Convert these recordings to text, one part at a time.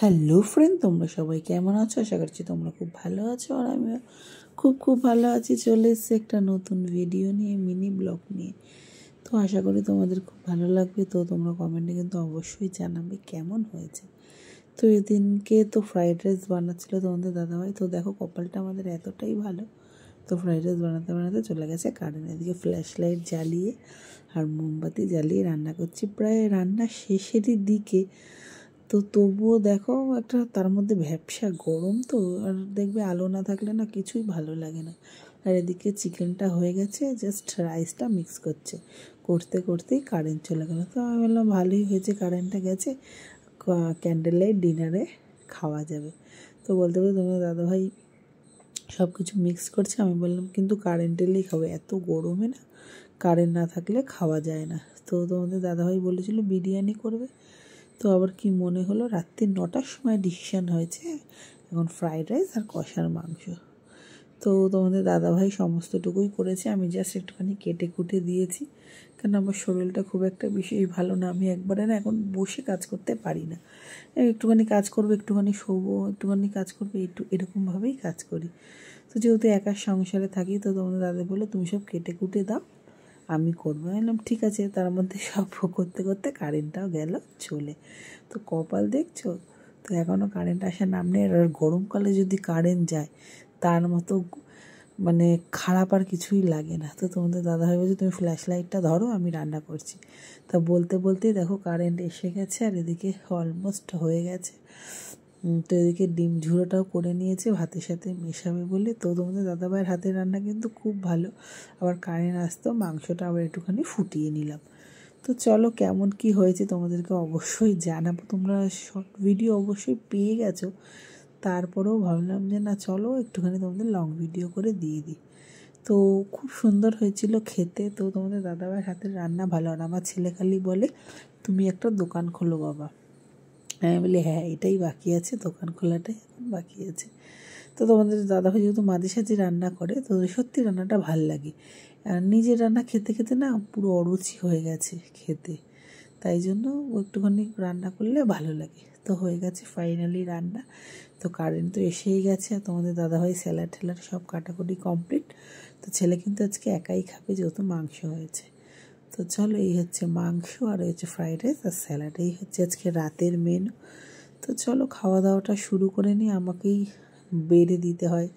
Hello friend, তোমরা সবাই কেমন আছো? আশা করছি তোমরা খুব ভালো আছো, আর আমিও খুব ভালো আছি। চলে এসেছি একটা নতুন ভিডিও নিয়ে, মিনি ব্লগ নিয়ে। তো আশা করি তোমাদের খুব ভালো লাগবে। তো তোমরা কমেন্টে কিন্তু অবশ্যই জানাবে কেমন হয়েছে। তো এদিনকে তো ফ্রাইড রাইস বানাচ্ছিল তোমাদের দাদাভাই। তো দেখো কপালটা আমাদের এতটাই ভালো, তো ফ্রাইড রাইস বানাতে বানাতে চলে গেছে কারেন্ট। এদিকে ফ্ল্যাশ লাইট জ্বালিয়ে আর মোমবাতি জ্বালিয়ে রান্না করছি, প্রায় রান্না শেষেরই দিকে। তো তবুও দেখো একটা তার মধ্যে ভ্যাপসা গরম, তো আর দেখবে আলো না থাকলে না কিছুই ভালো লাগে না। আর এদিকে চিকেনটা হয়ে গেছে, জাস্ট রাইসটা মিক্স করতেই কারেন্ট চলে গেল। তো আমি বললাম ভালোই হয়েছে কারেন্টটা গেছে, ক্যান্ডেল লাইট ডিনারে খাওয়া যাবে। তো বলতে তোমার দাদাভাই সব কিছু মিক্স করছে, আমি বললাম কিন্তু কারেন্ট এলেই খাবো, এত গরমে না কারেন্ট না থাকলে খাওয়া যায় না। তো তোমাদের দাদাভাই বলেছিল বিরিয়ানি করবে, তো আবার কি মনে হলো রাত্রি 9টার সময় ডিসিশান হয়েছে এখন ফ্রাইড রাইস আর কষার মাংস। তো তোমাদের দাদাভাই সমস্তটুকুই করেছে, আমি জাস্ট একটুখানি কেটে কুটে দিয়েছি, কারণ আমার শরীরটা খুব একটা বিশেষ ভালো না। আমি একবারে না এখন বসে কাজ করতে পারি না, একটুখানি কাজ করবো, একটুখানি শোবো, একটুখানি কাজ করবো, এরকমভাবেই কাজ করি। তো যেহেতু একার সংসারে থাকি, তো তোমাদের দাদা বললো তুমি সব কেটে কুটে দাও, আমি করবো। বললাম ঠিক আছে। তার মধ্যে সব করতে করতে কারেন্টটাও গেল চলে। তো কপাল দেখছো, তো এখনও কারেন্ট আসার নাম নেই। আর গরমকালে যদি কারেন্ট যায় তার মতো মানে খারাপ আর কিছুই লাগে না। তো তোমাদের দাদাভাই বলছে তুমি ফ্ল্যাশ লাইটটা ধরো, আমি রান্না করছি। তা বলতেই দেখো কারেন্ট এসে গেছে, আর এদিকে অলমোস্ট হয়ে গেছে। তো এদিকে ডিম ঝুড়োটাও করে নিয়েছে ভাতের সাথে মেশাবে বলে। তো তোমাদের দাদাভাইয়ের হাতের রান্না কিন্তু খুব ভালো। আবার কারেন্ট আসতো, মাংসটা আবার একটুখানি ফুটিয়ে নিলাম। তো চলো কেমন কি হয়েছে তোমাদেরকে অবশ্যই জানাবো। তোমরা শর্ট ভিডিও অবশ্যই পেয়ে গেছো, তারপরেও ভাবলাম যে না চলো একটুখানি তোমাদের লং ভিডিও করে দিয়ে দিই। তো খুব সুন্দর হয়েছিল খেতে। তো তোমাদের দাদাভাইয়ের হাতের রান্না ভালো। আর আমার ছেলে খালি বলে তুমি একটা দোকান খোলো বাবা। আমি বলি হ্যাঁ এটাই বাকি আছে, দোকান খোলাটাই এখন বাকি আছে। তো তোমাদের দাদাভাই যেহেতু মাঝে সাঝে রান্না করে, তো সত্যি রান্নাটা ভাল লাগে। আর নিজের রান্না খেতে খেতে না পুরো অরুচি হয়ে গেছে খেতে, তাই জন্য একটুখানি রান্না করলে ভালো লাগে। তো হয়ে গেছে ফাইনালি রান্না। তো কারেন্ট তো এসেই গেছে, আর তোমাদের দাদাভাই স্যালাড ঠ্যালাড সব কাটাকুটি কমপ্লিট। তো ছেলে কিন্তু আজকে একাই খাবে যেহেতু মাংস হয়েছে। তো চলো এই হচ্ছে মাংস, আর হচ্ছে ফ্রাইড রাইস আর স্যালাড, এই হচ্ছে আজকে রাতের মেনু। তো চলো খাওয়া দাওয়াটা শুরু করে নিই, আমাকেই বেড়ে দিতে হয়।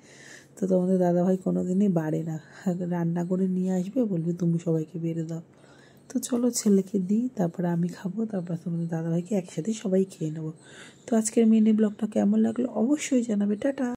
তো তোমাদের দাদাভাই কোনো দিনই বাড়ে না, রান্না করে নিয়ে আসবে, বলবে তুমি সবাইকে বেড়ে দাও। তো চলো ছেলেকে দিই, তারপরে আমি খাবো, তারপর তোমাদের দাদাভাইকে একসাথে সবাই খেয়ে নেবো। তো আজকের মিনি ব্লগটা কেমন লাগলো অবশ্যই জানাবে। টাটা।